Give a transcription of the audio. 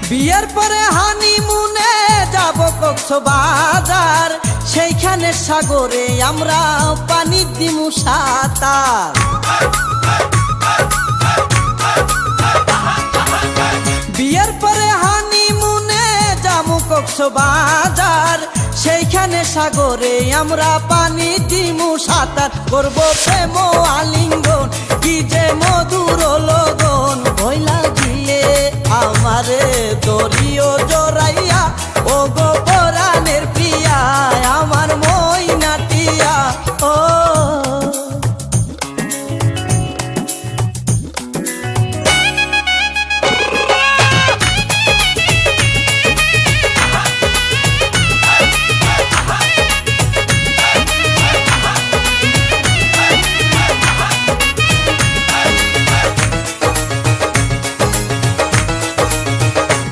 বিয়ের পরে হানিমুনে যাব কক্সবাজার, সেইখানে সাগরে আমরা পানি দিমু সাঁতার। বিয়ের পরে হানিমুনে যাব কক্সবাজার, সেইখানে সাগরে আমরা পানি দিমু সাঁতার। করবো প্রেম আলিঙ্গন, কি যে মধুর লগন, ভইলা গিয়ে আমারে